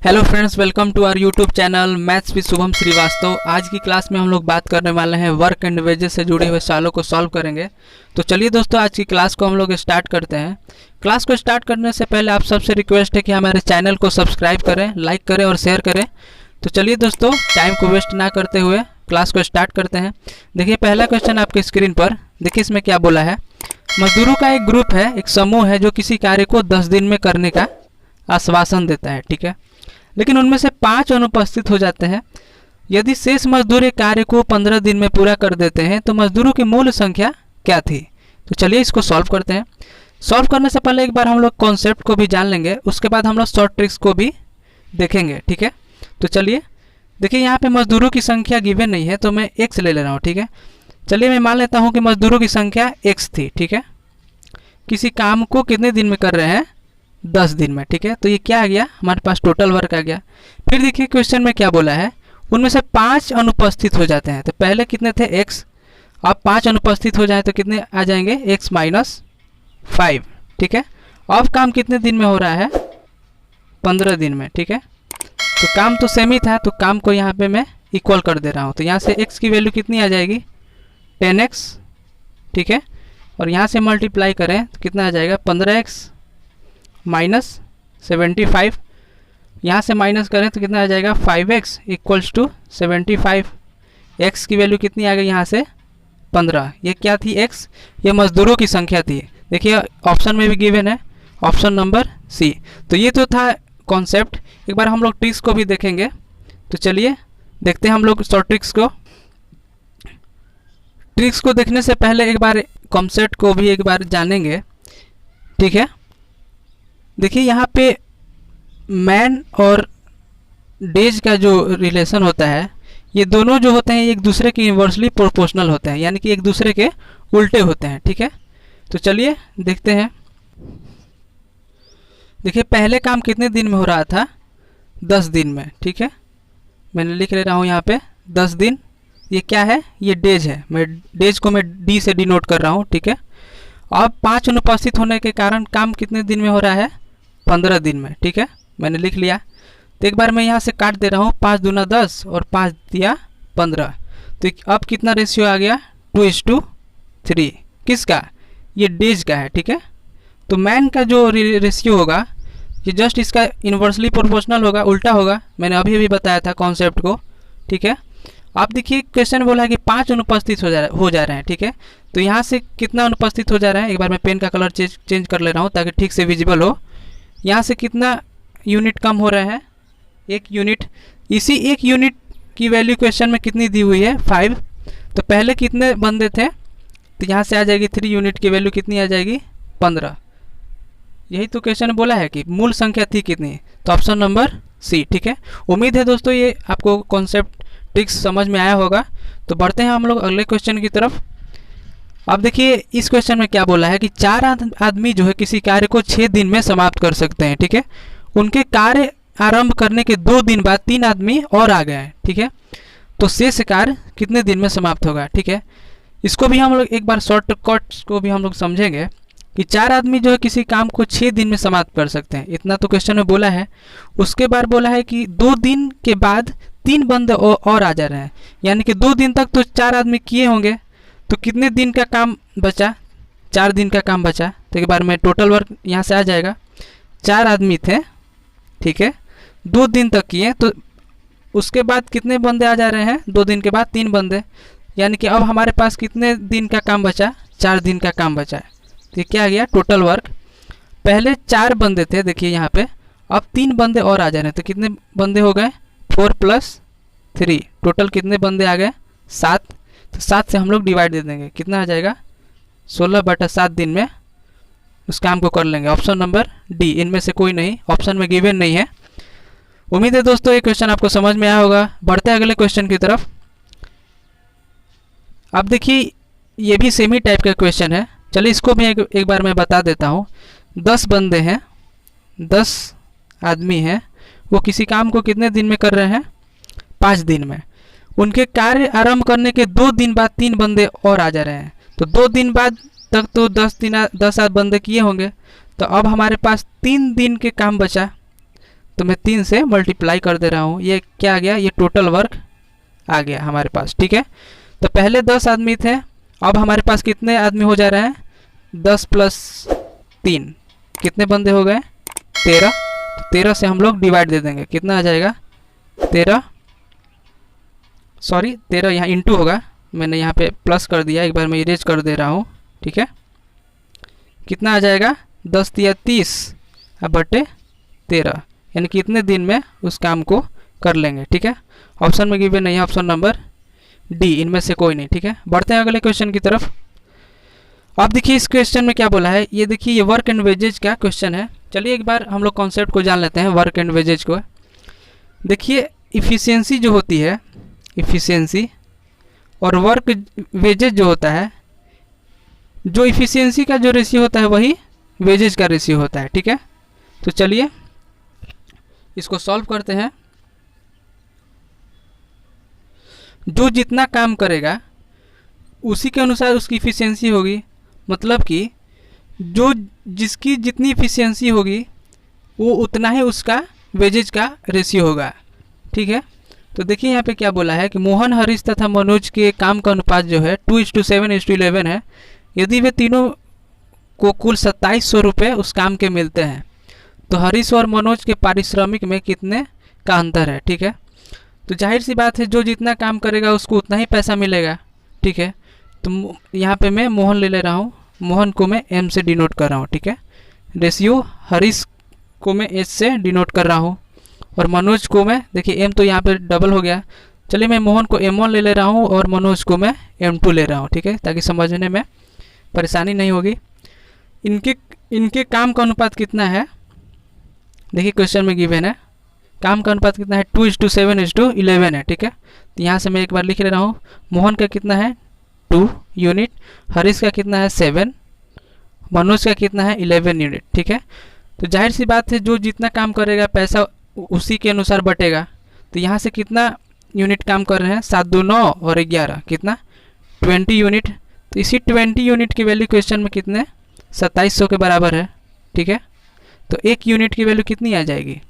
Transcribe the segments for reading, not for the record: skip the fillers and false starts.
Hello friends, welcome to our YouTube channel maths with Shubham Srivastava. आज की class में हम लोग बात करने वाले हैं वर्क एंड वेजेस से जुड़े हुए सवालों को सॉल्व करेंगे। तो चलिए दोस्तों, आज की क्लास को हम लोग स्टार्ट करते हैं। क्लास को स्टार्ट करने से पहले आप सबसे रिक्वेस्ट है कि हमारे चैनल को सब्सक्राइब करें, लाइक करें और शेयर करें। तो चलिए दोस्तों, टाइम को वेस्ट ना करते हुए क्लास को स्टार्ट करते हैं। देखिए पहला क्वेश्चन आपके स्क्रीन पर, देखिए इसमें क्या बोला है। मजदूरों का एक ग्रुप है, एक समूह है जो किसी कार्य को 10 दिन में करने का आश्वासन देता है, ठीक है, लेकिन उनमें से 5 अनुपस्थित हो जाते हैं। यदि शेष मजदूर एक कार्य को 15 दिन में पूरा कर देते हैं तो मजदूरों की मूल संख्या क्या थी। तो चलिए इसको सॉल्व करते हैं। सॉल्व करने से पहले एक बार हम लोग कॉन्सेप्ट को भी जान लेंगे, उसके बाद हम लोग शॉर्ट ट्रिक्स को भी देखेंगे, ठीक है। तो चलिए देखिए, यहाँ पे मजदूरों की संख्या गिवन नहीं है तो मैं x ले रहा हूँ, ठीक है। चलिए मैं मान लेता हूँ कि मजदूरों की संख्या x थी, ठीक है। किसी काम को कितने दिन में कर रहे हैं, 10 दिन में, ठीक है। तो ये क्या आ गया, हमारे पास टोटल वर्क आ गया। फिर देखिए क्वेश्चन में क्या बोला है, उनमें से 5 अनुपस्थित हो जाते हैं। तो पहले कितने थे, x, अब 5 अनुपस्थित हो जाए तो कितने आ जाएंगे, x माइनस 5, ठीक है। अब काम कितने दिन में हो रहा है, 15 दिन में, ठीक है। तो काम तो सेम ही था, तो काम को यहाँ पे मैं इक्वल कर दे रहा हूँ। तो यहाँ से x की वैल्यू कितनी आ जाएगी, 10x, ठीक है। और यहाँ से मल्टीप्लाई करें तो कितना आ जाएगा, 15x माइनस 75, यहाँ से माइनस करें तो कितना आ जाएगा, 5x इक्वल्स टू 75। x की वैल्यू कितनी आ गई यहाँ से, 15। ये क्या थी, x, ये मजदूरों की संख्या थी। देखिए ऑप्शन में भी गिवन है, ऑप्शन नंबर सी। तो ये तो था कॉन्सेप्ट। एक बार हम लोग ट्रिक्स को भी देखेंगे। तो चलिए देखते हैं हम लोग शॉर्ट ट्रिक्स को। ट्रिक्स को देखने से पहले एक बार कॉन्सेप्ट को भी एक बार जानेंगे, ठीक है। देखिए यहाँ पे मैन और डेज का जो रिलेशन होता है, ये दोनों जो होते हैं एक दूसरे के इन्वर्सली प्रोपोर्शनल होते हैं, यानी कि एक दूसरे के उल्टे होते हैं, ठीक है। तो चलिए देखते हैं। देखिए पहले काम कितने दिन में हो रहा था, 10 दिन में, ठीक है। मैंने लिख ले रहा हूँ यहाँ पे 10 दिन। ये क्या है, ये डेज है, मैं डेज को मैं डी से डिनोट कर रहा हूँ, ठीक है। अब 5 अनुपस्थित होने के कारण काम कितने दिन में हो रहा है, 15 दिन में, ठीक है। मैंने लिख लिया। तो एक बार मैं यहाँ से काट दे रहा हूँ, 5 दूना 10 और 5 दिया 15। तो अब कितना रेशियो आ गया, 2:3। किसका, ये डेज का है, ठीक है। तो मैन का जो रेशियो होगा ये जस्ट इसका इन्वर्सली प्रोपोर्शनल होगा, उल्टा होगा। मैंने अभी अभी बताया था कॉन्सेप्ट को, ठीक है। आप देखिए क्वेश्चन बोला है कि 5 अनुपस्थित हो जा रहे हैं, ठीक है। तो यहाँ से कितना अनुपस्थित हो जा रहा है, एक बार मैं पेन का कलर चेंज कर ले रहा हूँ ताकि ठीक से विजिबल हो। यहाँ से कितना यूनिट कम हो रहा है, 1 यूनिट। इसी 1 यूनिट की वैल्यू क्वेश्चन में कितनी दी हुई है, 5। तो पहले कितने बंदे थे, तो यहाँ से आ जाएगी 3 यूनिट की वैल्यू कितनी आ जाएगी, 15। यही तो क्वेश्चन बोला है कि मूल संख्या थी कितनी, तो ऑप्शन नंबर सी, ठीक है। उम्मीद है दोस्तों ये आपको कॉन्सेप्ट ट्रिक्स समझ में आया होगा। तो बढ़ते हैं हम लोग अगले क्वेश्चन की तरफ। अब देखिए इस क्वेश्चन में क्या बोला है कि 4 आदमी जो है किसी कार्य को 6 दिन में समाप्त कर सकते हैं, ठीक है। उनके कार्य आरंभ करने के 2 दिन बाद 3 आदमी और आ गए हैं, ठीक है। तो शेष कार्य कितने दिन में समाप्त होगा, ठीक है। इसको भी हम लोग एक बार शॉर्टकट को भी हम लोग समझेंगे कि 4 आदमी जो है किसी काम को 6 दिन में समाप्त कर सकते हैं, इतना तो क्वेश्चन में बोला है। उसके बाद बोला है कि 2 दिन के बाद 3 बंदे और आ जा रहे हैं, यानी कि 2 दिन तक तो 4 आदमी किए होंगे। तो कितने दिन का काम बचा, 4 दिन का काम बचा। तो एक बार मैं टोटल वर्क यहाँ से आ जाएगा, 4 आदमी थे, ठीक है, 2 दिन तक किए। तो उसके बाद कितने बंदे आ जा रहे हैं, 2 दिन के बाद 3 बंदे, यानी कि अब हमारे पास कितने दिन का काम बचा, 4 दिन का काम बचा है। तो ये क्या आ गया, टोटल वर्क। पहले 4 बंदे थे, देखिए यहाँ पे, अब 3 बंदे और आ जा रहे हैं। तो कितने बंदे हो गए, 4 + 3, टोटल कितने बंदे आ गए, 7। तो 7 से हम लोग डिवाइड दे देंगे, कितना आ जाएगा, 16/7 दिन में उस काम को कर लेंगे। ऑप्शन नंबर डी, इनमें से कोई नहीं, ऑप्शन में गिवन नहीं है। उम्मीद है दोस्तों ये क्वेश्चन आपको समझ में आया होगा। बढ़ते हैं अगले क्वेश्चन की तरफ। अब देखिए ये भी सेम ही टाइप का क्वेश्चन है। चलिए इसको भी एक बार मैं बता देता हूँ। 10 बंदे हैं, 10 आदमी हैं, वो किसी काम को कितने दिन में कर रहे हैं, 5 दिन में। उनके कार्य आरंभ करने के 2 दिन बाद 3 बंदे और आ जा रहे हैं। तो 2 दिन बाद तक तो 10 बंदे किए होंगे। तो अब हमारे पास 3 दिन के काम बचा। तो मैं 3 से मल्टीप्लाई कर दे रहा हूँ। ये क्या आ गया, ये टोटल वर्क आ गया हमारे पास, ठीक है। तो पहले 10 आदमी थे, अब हमारे पास कितने आदमी हो जा रहे हैं, 10 + 3 कितने बंदे हो गए, 13। तो 13 से हम लोग डिवाइड दे देंगे, कितना आ जाएगा 13 यहाँ इंटू होगा, मैंने यहाँ पे प्लस कर दिया, एक बार मैं इरेज कर दे रहा हूँ, ठीक है। कितना आ जाएगा 10 × 30 अब बटे 13, यानी कि इतने दिन में उस काम को कर लेंगे, ठीक है। ऑप्शन में गिवन नहीं है, ऑप्शन नंबर डी, इनमें से कोई नहीं, ठीक है। बढ़ते हैं अगले क्वेश्चन की तरफ। अब देखिए इस क्वेश्चन में क्या बोला है, ये देखिए ये वर्क एंड वेजेज का क्वेश्चन है। चलिए एक बार हम लोग कॉन्सेप्ट को जान लेते हैं वर्क एंड वेजेज को। देखिए इफ़िशियंसी जो होती है, इफ़िशियंसी और वर्क वेजेज जो होता है, जो इफ़िशियंसी का जो रेशियो होता है वही वेजेज का रेशियो होता है, ठीक है। तो चलिए इसको सॉल्व करते हैं। जो जितना काम करेगा उसी के अनुसार उसकी इफ़िशियंसी होगी, मतलब कि जो जिसकी जितनी इफ़िशियंसी होगी वो उतना ही उसका वेजेज का रेशियो होगा, ठीक है। तो देखिए यहाँ पे क्या बोला है कि मोहन, हरीश तथा मनोज के काम का अनुपात जो है 2:7:11 है। यदि वे तीनों को कुल 2700 रुपये उस काम के मिलते हैं तो हरीश और मनोज के पारिश्रमिक में कितने का अंतर है, ठीक है। तो जाहिर सी बात है जो जितना काम करेगा उसको उतना ही पैसा मिलेगा, ठीक है। तो यहाँ पे मैं मोहन ले रहा हूँ, मोहन को मैं एम से डिनोट कर रहा हूँ, ठीक है। रेशियो हरीश को मैं एच से डिनोट कर रहा हूँ और मनोज को मैं, देखिए एम तो यहाँ पे डबल हो गया, चलिए मैं मोहन को M1 ले रहा हूँ और मनोज को मैं M2 ले रहा हूँ, ठीक है, ताकि समझने में परेशानी नहीं होगी। इनके काम का अनुपात कितना है, देखिए क्वेश्चन में गिवन है, काम का अनुपात कितना है 2:7:11 है, ठीक है। तो यहाँ से मैं एक बार लिख ले रहा हूँ, मोहन का कितना है 2 यूनिट, हरीश का कितना है 7, मनोज का कितना है 11 यूनिट, ठीक है। तो जाहिर सी बात है जो जितना काम करेगा पैसा उसी के अनुसार बटेगा। तो यहाँ से कितना यूनिट काम कर रहे हैं, 7 2 9 और 11 कितना 20 यूनिट। तो इसी 20 यूनिट की वैल्यू क्वेश्चन में कितने 2700 के बराबर है, ठीक है। तो एक यूनिट की वैल्यू कितनी आ जाएगी,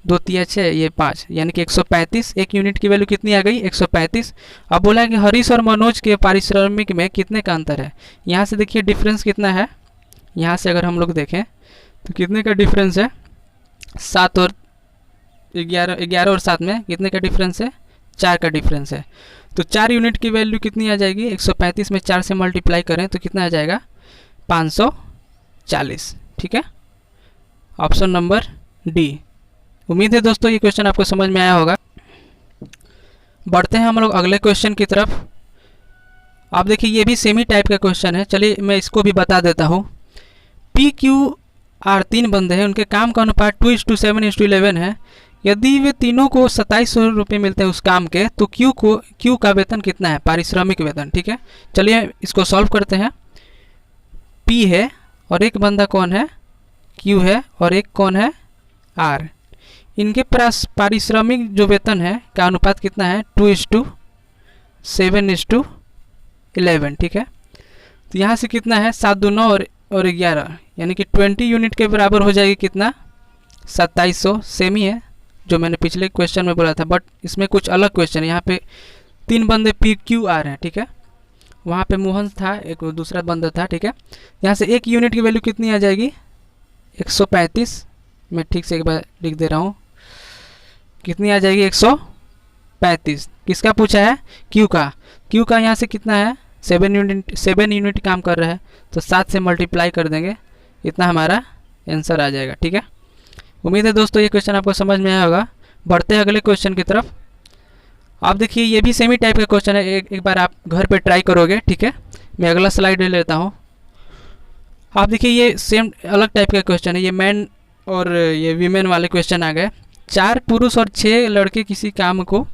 2 3 6 ये 5, यानी कि 135। एक यूनिट की वैल्यू कितनी आ गई 135। अब बोला है कि हरीश और मनोज के पारिश्रमिक में कितने का अंतर है। यहाँ से देखिए डिफरेंस कितना है, यहाँ से अगर हम लोग देखें तो कितने का डिफरेंस है, 7 और 11 और 7 में कितने का डिफरेंस है, 4 का डिफरेंस है। तो 4 यूनिट की वैल्यू कितनी आ जाएगी, 135 में 4 से मल्टीप्लाई करें तो कितना आ जाएगा 540, ठीक है। Option number D. उम्मीद है दोस्तों ये क्वेश्चन आपको समझ में आया होगा। बढ़ते हैं हम लोग अगले क्वेश्चन की तरफ। आप देखिए ये भी सेमी टाइप का क्वेश्चन है, चलिए मैं इसको भी बता देता हूँ। PQR 3 बंदे हैं, उनके काम का अनुपात 2:7:11 है। यदि वे तीनों को 2700 रुपये मिलते हैं उस काम के, तो क्यू का वेतन कितना है, पारिश्रमिक वेतन, ठीक है। चलिए इसको सॉल्व करते हैं। P है और एक बंदा कौन है, Q है और एक कौन है R। इनके पारिश्रमिक जो वेतन है का अनुपात कितना है 2:7:11, ठीक है। तो यहाँ से कितना है 7 2 9 और 11, यानी कि 20 यूनिट के बराबर हो जाएगी कितना 2700। सेम ही है जो मैंने पिछले क्वेश्चन में बोला था, बट इसमें कुछ अलग क्वेश्चन है। यहाँ पे 3 बंदे PQR हैं, ठीक है। वहाँ पे मोहन था, एक दूसरा बंदा था, ठीक है। यहाँ से एक यूनिट की वैल्यू कितनी आ जाएगी 135। मैं ठीक से एक बार लिख दे रहा हूँ, कितनी आ जाएगी 135। किसका पूछा है, क्यू का यहाँ से कितना है 7 यूनिट काम कर रहा है, तो 7 से मल्टीप्लाई कर देंगे, इतना हमारा आंसर आ जाएगा, ठीक है। उम्मीद है दोस्तों ये क्वेश्चन आपको समझ में आया होगा। बढ़ते हैं अगले क्वेश्चन की तरफ। आप देखिए ये भी सेमी टाइप का क्वेश्चन है, एक बार आप घर पे ट्राई करोगे, ठीक है। मैं अगला स्लाइड ले लेता हूँ। आप देखिए ये सेम अलग टाइप का क्वेश्चन है, ये मैन और ये वीमेन वाले क्वेश्चन आ गए। 4 पुरुष और 6 लड़के किसी काम को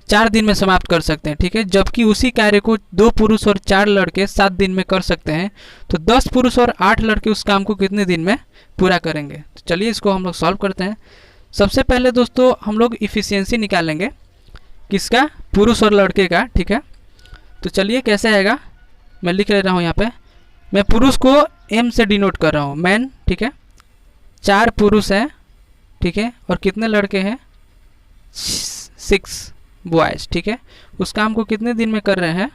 4 दिन में समाप्त कर सकते हैं, ठीक है। जबकि उसी कार्य को 2 पुरुष और 4 लड़के 7 दिन में कर सकते हैं, तो 10 पुरुष और 8 लड़के उस काम को कितने दिन में पूरा करेंगे। तो चलिए इसको हम लोग सॉल्व करते हैं। सबसे पहले दोस्तों हम लोग इफ़िशियंसी निकालेंगे, किसका, पुरुष और लड़के का, ठीक है। तो चलिए कैसे आएगा, मैं लिख ले रहा हूँ यहाँ पे। मैं पुरुष को M से डिनोट कर रहा हूँ, मैन, ठीक है। 4 पुरुष हैं, ठीक है, और कितने लड़के हैं 6 बॉयज़, ठीक है। उस काम को कितने दिन में कर रहे हैं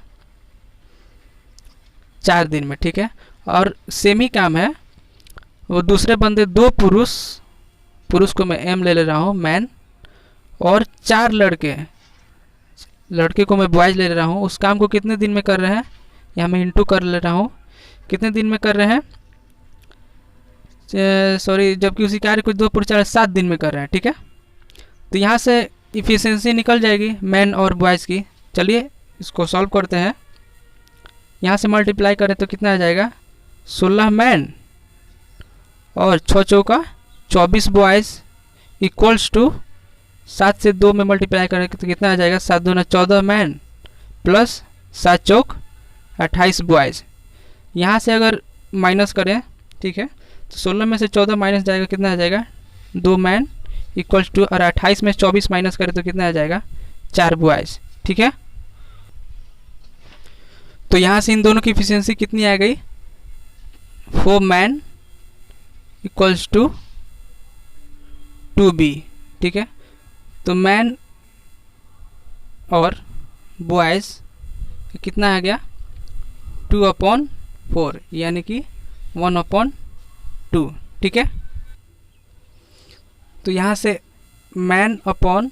4 दिन में, ठीक है। और सेम ही काम है, वो दूसरे बंदे 2 पुरुष को मैं एम ले रहा हूँ मैन, और 4 लड़के को मैं बॉयज़ ले रहा हूँ। उस काम को कितने दिन में कर रहे हैं, यहाँ मैं इंटू कर ले रहा हूँ, कितने दिन में कर रहे हैं सॉरी, जबकि उसी कार्य को 2 पुरुष 4 7 दिन में कर रहे हैं, ठीक है। तो यहाँ से इफ़िशियंसी निकल जाएगी मैन और बॉयज़ की। चलिए इसको सॉल्व करते हैं। यहाँ से मल्टीप्लाई करें तो कितना आ जाएगा 16 मैन और 6 चौका 24 बॉयज़ इक्वल्स टू 7 से 2 में मल्टीप्लाई करें तो कितना आ जाएगा 7 दूना 14 मैन प्लस 7 चौक 28 बॉयज़। यहाँ से अगर माइनस करें, ठीक है, तो 16 में से 14 माइनस जाएगा, कितना आ जाएगा 2 मैन इक्वल्स टू, और 28 में 24 माइनस करें तो कितना आ जाएगा 4 बॉयज़, ठीक है। तो यहाँ से इन दोनों की इफिशियंसी कितनी आ गई 4 मैन इक्वल्स टू 2b, ठीक है। तो मैन और बॉयज़ कितना आ गया 2/4, यानी कि 1/2, ठीक है। तो यहाँ से मैन अपॉन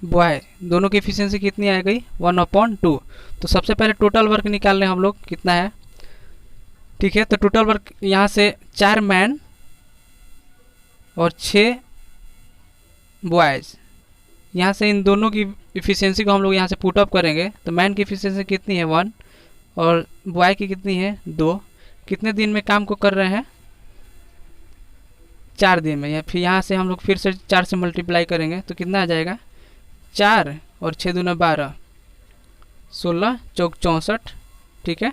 बॉय दोनों की एफिशिएंसी कितनी आ गई 1/2। तो सबसे पहले टोटल वर्क निकाल लें हम लोग कितना है, ठीक है। तो टोटल वर्क यहाँ से 4 मैन और 6 बॉयज़, यहाँ से इन दोनों की इफ़िशियंसी को हम लोग यहाँ से पुट अप करेंगे। तो मैन की इफ़िशियंसी कितनी है 1 और बॉय की कितनी है 2। कितने दिन में काम को कर रहे हैं 4 दिन में। या फिर यहाँ से हम लोग फिर से 4 से मल्टीप्लाई करेंगे तो कितना आ जाएगा 4 और 6 दूना 12, 16 चौक 64, ठीक है।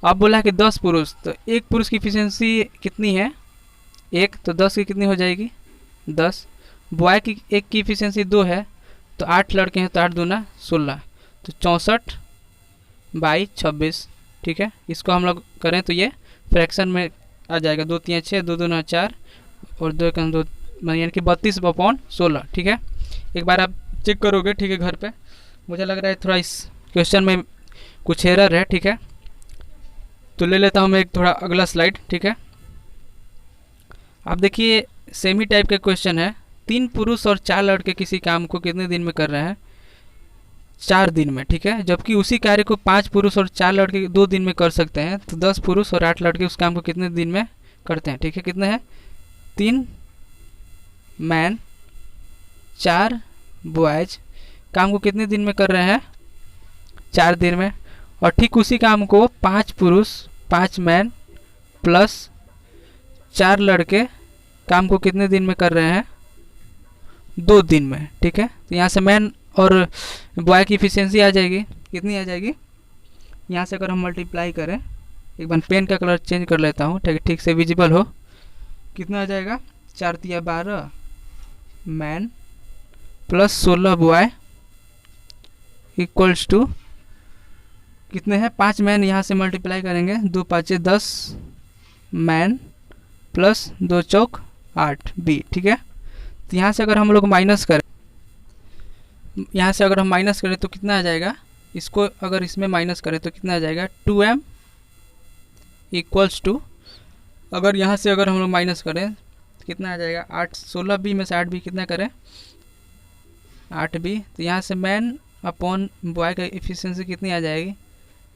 अब बोला है कि 10 पुरुष, तो एक पुरुष की इफिशियंसी कितनी है 1, तो 10 की कितनी हो जाएगी 10। बॉय की एक की इफिशियंसी 2 है, तो 8 लड़के हैं तो 8 दूना 16, तो 64/26, ठीक है। इसको हम लोग करें तो ये फ्रैक्शन में आ जाएगा 2 3 6, 2 दूना 4 और 2 1 2, यानी कि 32/16, ठीक है। एक बार आप चेक करोगे, ठीक है, घर पे। मुझे लग रहा है थोड़ा इस क्वेश्चन में कुछ एरर है, ठीक है। तो ले लेता हूँ मैं एक थोड़ा अगला स्लाइड, ठीक है। आप देखिए सेम ही टाइप का क्वेश्चन है। 3 पुरुष और 4 लड़के किसी काम को कितने दिन में कर रहे हैं 4 दिन में, ठीक है। जबकि उसी कार्य को 5 पुरुष और 4 लड़के 2 दिन में कर सकते हैं। तो 10 पुरुष और 8 लड़के उस काम को कितने दिन में करते हैं, ठीक है। कितने हैं 3 मैन 4 बॉयज काम को कितने दिन में कर रहे हैं 4 दिन में। और ठीक उसी काम को 5 पुरुष 5 मैन प्लस 4 लड़के काम को कितने दिन में कर रहे हैं 2 दिन में, ठीक है। तो यहाँ से मैन और बॉय की इफिशियंसी आ जाएगी, कितनी आ जाएगी। यहाँ से अगर हम मल्टीप्लाई करें, एक बार पेन का कलर चेंज कर लेता हूँ ठीक से विजिबल हो, कितना आ जाएगा 4 तिया 12 man plus 16 boy equals to कितने हैं 5 मैन, यहाँ से मल्टीप्लाई करेंगे 2 5 10 मैन प्लस 2 चौक 8 बी, ठीक है। तो यहाँ से अगर हम लोग माइनस करें, यहाँ से अगर हम माइनस करें तो कितना आ जाएगा, इसको अगर इसमें माइनस करें तो कितना आ जाएगा 2m इक्वल्स टू, अगर यहाँ से अगर हम लोग माइनस करें तो कितना आ जाएगा 8 16 बी में से 8 बी कितना करें 8 बी। तो यहाँ से मैन अपॉन बॉय का इफिशियंसी कितनी आ जाएगी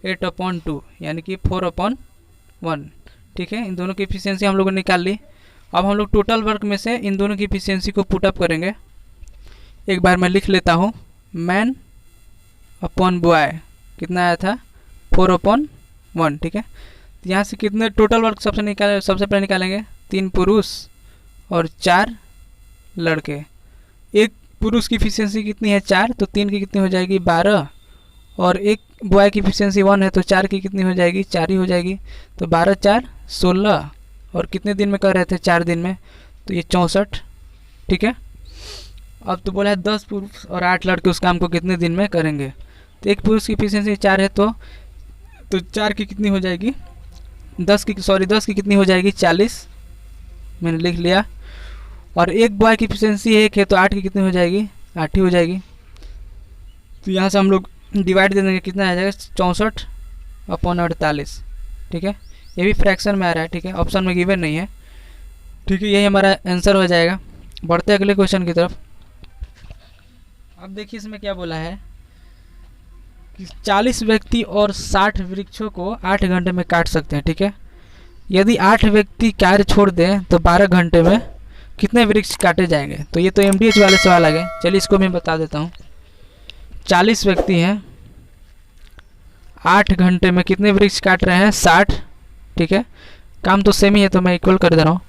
8/2, यानी कि 4/1, ठीक है। इन दोनों की इफिशियंसी हम लोगों ने निकाल ली। अब हम लोग टोटल वर्क में से इन दोनों की इफिशियंसी को पुट अप करेंगे। एक बार मैं लिख लेता हूँ, मैन अपॉन बॉय कितना आया था 4/1, ठीक है। तो यहाँ से कितने टोटल वर्क सबसे पहले निकालेंगे 3 पुरुष और 4 लड़के। एक पुरुष की इफिशियंसी कितनी है 4, तो 3 की कितनी हो जाएगी 12, और एक बॉय की इफिशियंसी 1 है तो 4 की कितनी हो जाएगी 4 ही हो जाएगी। तो 12 4 16, और कितने दिन में कर रहे थे 4 दिन में, तो ये 64, ठीक है। अब तो बोला है 10 पुरुष और 8 लड़के उस काम को कितने दिन में करेंगे। तो एक पुरुष की इफिशियंसी 4 है तो 4 की कितनी हो जाएगी 10 की कितनी हो जाएगी 40, मैंने लिख लिया। और एक बॉय की इफिशियंसी 1 है तो 8 की कितनी हो जाएगी, 8 ही हो जाएगी। तो यहाँ से हम लोग डिवाइड दे देंगे, कितना आ जाएगा 64/48, ठीक है। ये भी फ्रैक्शन में आ रहा है, ठीक है, ऑप्शन में गिवन नहीं है, ठीक है। यही हमारा आंसर हो जाएगा। बढ़ते हैं अगले क्वेश्चन की तरफ। अब देखिए इसमें क्या बोला है कि 40 व्यक्ति और 60 वृक्षों को 8 घंटे में काट सकते हैं, ठीक है। यदि 8 व्यक्ति कार्य छोड़ दें तो 12 घंटे में कितने वृक्ष काटे जाएंगे। तो ये तो एमडीएच वाले सवाल आ गए। चलिए इसको मैं बता देता हूँ। 40 व्यक्ति हैं, 8 घंटे में कितने वृक्ष काट रहे हैं, 60, ठीक है। काम तो सेम ही है तो मैं इक्वल कर दे रहा हूँ।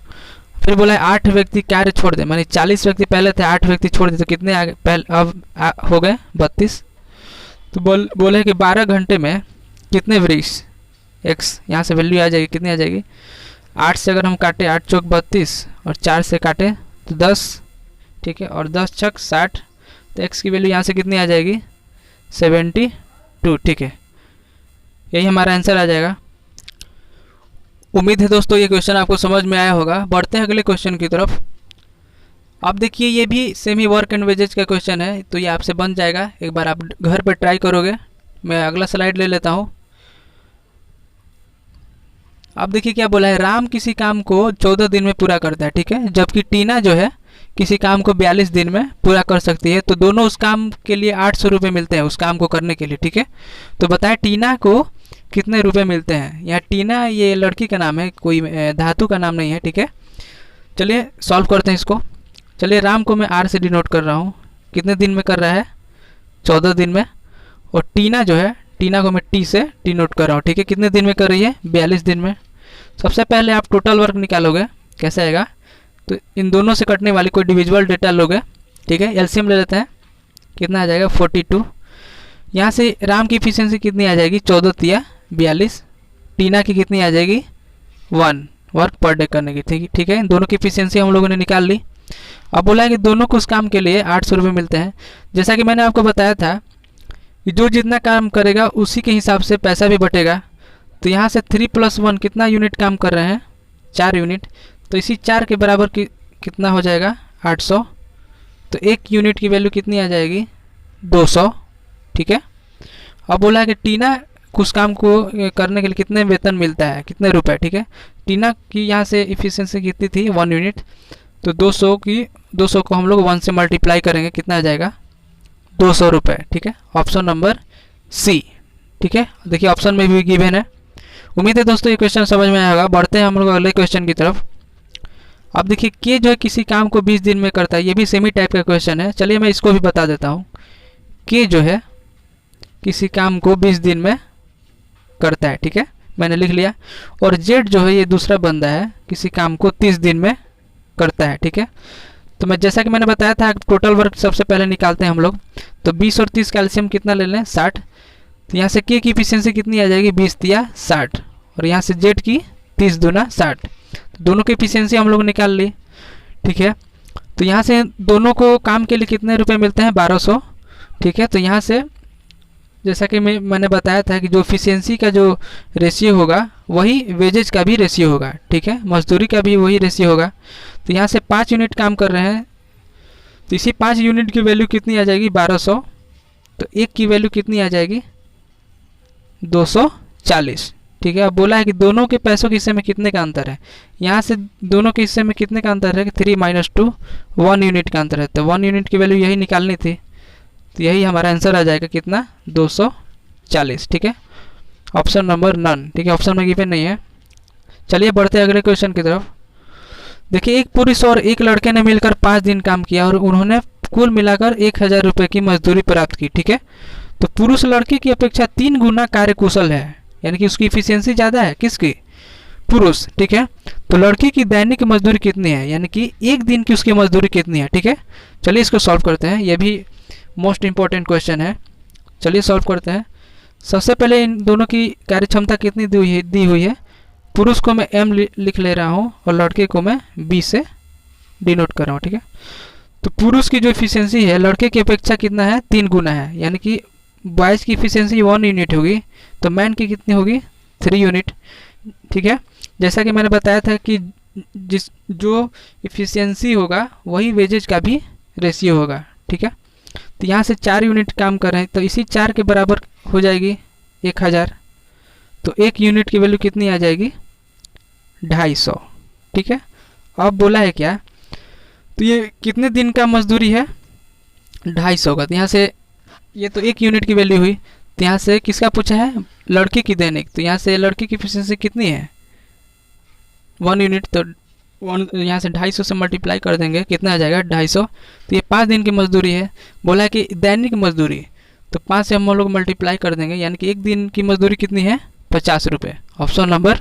फिर बोला है 8 व्यक्ति कार्य छोड़ दे, मानी 40 व्यक्ति पहले थे, 8 व्यक्ति छोड़ दे तो कितने आ गए, पहले अब हो गए 32। तो बोले कि 12 घंटे में कितने वृक्ष, एक्स यहाँ से वैल्यू आ जाएगी, कितनी आ जाएगी, 8 से अगर हम काटे 8 चौक 32 और 4 से काटे तो 10, ठीक है, और 10 छक 60, तो एक्स की वैल्यू यहाँ से कितनी आ जाएगी 72, ठीक है। यही हमारा आंसर आ जाएगा। उम्मीद है दोस्तों ये क्वेश्चन आपको समझ में आया होगा। बढ़ते हैं अगले क्वेश्चन की तरफ। अब देखिए ये भी सेमी वर्क एंड वेजेज का क्वेश्चन है, तो ये आपसे बन जाएगा, एक बार आप घर पे ट्राई करोगे। मैं अगला स्लाइड ले लेता हूँ। अब देखिए क्या बोला है, राम किसी काम को 14 दिन में पूरा करता है, ठीक है, जबकि टीना जो है किसी काम को 42 दिन में पूरा कर सकती है। तो दोनों उस काम के लिए 800 रुपये मिलते हैं उस काम को करने के लिए, ठीक है। तो बताएं टीना को कितने रुपए मिलते हैं। यहाँ टीना ये लड़की का नाम है, कोई धातु का नाम नहीं है, ठीक है। चलिए सॉल्व करते हैं इसको। चलिए राम को मैं आर से डिनोट कर रहा हूँ, कितने दिन में कर रहा है 14 दिन में। और टीना जो है, टीना को मैं टी से डिनोट कर रहा हूँ, ठीक है, कितने दिन में कर रही है 42 दिन में। सबसे पहले आप टोटल वर्क निकालोगे, कैसे आएगा, तो इन दोनों से कटने वाली कोई डिविजिबल डेटा लोगे, ठीक है। एलसीएम ले लेते हैं, कितना आ जाएगा 42। यहाँ से राम की इफिशियंसी कितनी आ जाएगी 14 तिया 42, टीना की कितनी आ जाएगी 1 वर्क पर डे करने की, ठीक है। इन दोनों की इफिशियंसी हम लोगों ने निकाल ली। अब बोला है कि दोनों को उस काम के लिए 800 रुपये मिलते हैं। जैसा कि मैंने आपको बताया था कि जो जितना काम करेगा उसी के हिसाब से पैसा भी बटेगा। तो यहाँ से 3 + 1 कितना यूनिट काम कर रहे हैं, 4 यूनिट, तो इसी 4 के बराबर कितना हो जाएगा 800। तो 1 यूनिट की वैल्यू कितनी आ जाएगी 200, ठीक है। अब बोला है कि टीना कुछ काम को करने के लिए कितने वेतन मिलता है, कितने रुपए, ठीक है। टीना की यहाँ से इफिशियंसी कितनी थी 1 यूनिट, तो 200 को हम लोग 1 से मल्टीप्लाई करेंगे, कितना आ जाएगा 200 रुपये, ठीक है। ऑप्शन नंबर सी, ठीक है। देखिए ऑप्शन में भी गिवन है। उम्मीद है दोस्तों ये क्वेश्चन समझ में आया होगा। बढ़ते हैं हम लोग अगले क्वेश्चन की तरफ। अब देखिए के जो है किसी काम को 20 दिन में करता है, ये भी सेमी टाइप का क्वेश्चन है। चलिए मैं इसको भी बता देता हूँ। के जो है किसी काम को 20 दिन में करता है, ठीक है, मैंने लिख लिया। और जेड जो है ये दूसरा बंदा है, किसी काम को 30 दिन में करता है, ठीक है। तो मैं जैसा कि मैंने बताया था टोटल वर्क सबसे पहले निकालते हैं हम लोग। तो 20 और 30 कैल्शियम कितना ले लें 60। तो यहाँ से के की इफिशियंसी कितनी आ जाएगी 20 तिया 60, और यहाँ से जेड की 30 दूना 60। तो दोनों की इफिशियंसी हम लोग निकाल ली, ठीक है। तो यहाँ से दोनों को काम के लिए कितने रुपए मिलते हैं 1200, ठीक है। तो यहाँ से जैसा कि मैंने बताया था कि जो इफिशियंसी का जो रेशियो होगा वही वेजेज का भी रेशियो होगा, ठीक है, मजदूरी का भी वही रेशियो होगा। तो यहाँ से 5 यूनिट काम कर रहे हैं, तो इसी 5 यूनिट की वैल्यू कितनी आ जाएगी 1200। तो एक की वैल्यू कितनी आ जाएगी 240, ठीक है। अब बोला है कि दोनों के पैसों के हिस्से में कितने का अंतर है। यहाँ से दोनों के हिस्से में कितने का अंतर है कि 3 - 2 1 यूनिट का अंतर है। तो 1 यूनिट की वैल्यू यही निकालनी थी, तो यही हमारा आंसर आ जाएगा कितना 240, ठीक है। ऑप्शन नंबर नन, ठीक है, ऑप्शन में गिवन नहीं है। चलिए बढ़ते हैं अगले क्वेश्चन की तरफ। देखिए एक पुरुष और एक लड़के ने मिलकर 5 दिन काम किया और उन्होंने कुल मिलाकर 1000 रुपये की मजदूरी प्राप्त की, ठीक है। तो पुरुष लड़के की अपेक्षा 3 गुना कार्यकुशल है, यानी कि उसकी इफिशियंसी ज़्यादा है, किसकी, पुरुष, ठीक है। तो लड़की की दैनिक मजदूरी कितनी है, यानी कि एक दिन की उसकी मजदूरी कितनी है, ठीक है। चलिए इसको सॉल्व करते हैं, यह भी मोस्ट इंपॉर्टेंट क्वेश्चन है। चलिए सॉल्व करते हैं। सबसे पहले इन दोनों की कार्य क्षमता कितनी दी हुई है। पुरुष को मैं m लिख ले रहा हूँ और लड़के को मैं b से डिनोट कर रहा हूँ, ठीक है। तो पुरुष की जो इफिशियंसी है लड़के की अपेक्षा कितना है 3 गुना है, यानी कि बॉयज़ की इफिशियंसी 1 यूनिट होगी, तो मैन की कितनी होगी 3 यूनिट, ठीक है। जैसा कि मैंने बताया था कि जिस जो इफ़िशियंसी होगा वही वेजेज का भी रेशियो होगा, ठीक है। तो यहाँ से 4 यूनिट काम कर रहे हैं तो इसी 4 के बराबर हो जाएगी 1000। तो 1 यूनिट की वैल्यू कितनी आ जाएगी? 250, ठीक है। अब बोला है क्या, तो ये कितने दिन का मजदूरी है? 250 का। तो यहाँ से ये तो 1 यूनिट की वैल्यू हुई। तो यहाँ से किसका पूछा है? लड़के की दैनिक। तो यहाँ से लड़के की एफिशिएंसी कितनी है? 1 यूनिट। तो यहाँ से 250 से मल्टीप्लाई कर देंगे, कितना आ जाएगा? 250। तो ये 5 दिन की मजदूरी है। बोला है कि दैनिक मजदूरी, तो 5 से हम लोग मल्टीप्लाई कर देंगे, यानी कि 1 दिन की मजदूरी कितनी है? 50 रुपये। ऑप्शन नंबर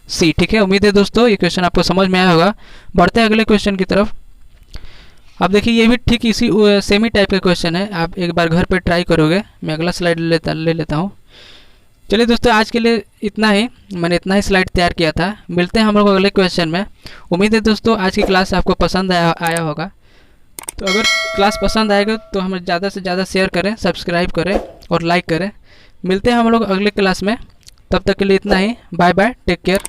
सी, ठीक है। उम्मीद है दोस्तों ये क्वेश्चन आपको समझ में आया होगा। बढ़ते हैं अगले क्वेश्चन की तरफ। अब देखिए ये भी ठीक इसी सेम ही टाइप का क्वेश्चन है, आप एक बार घर पे ट्राई करोगे। मैं अगला स्लाइड ले लेता हूँ। चलिए दोस्तों आज के लिए इतना ही, मैंने इतना ही स्लाइड तैयार किया था। मिलते हैं हम लोग अगले क्वेश्चन में। उम्मीद है दोस्तों आज की क्लास आपको पसंद आया होगा। तो अगर क्लास पसंद आएगा तो हमें ज़्यादा से ज़्यादा शेयर करें, सब्सक्राइब करें और लाइक करें। मिलते हैं हम लोग अगले क्लास में, तब तक के लिए इतना ही। Bye bye, take care.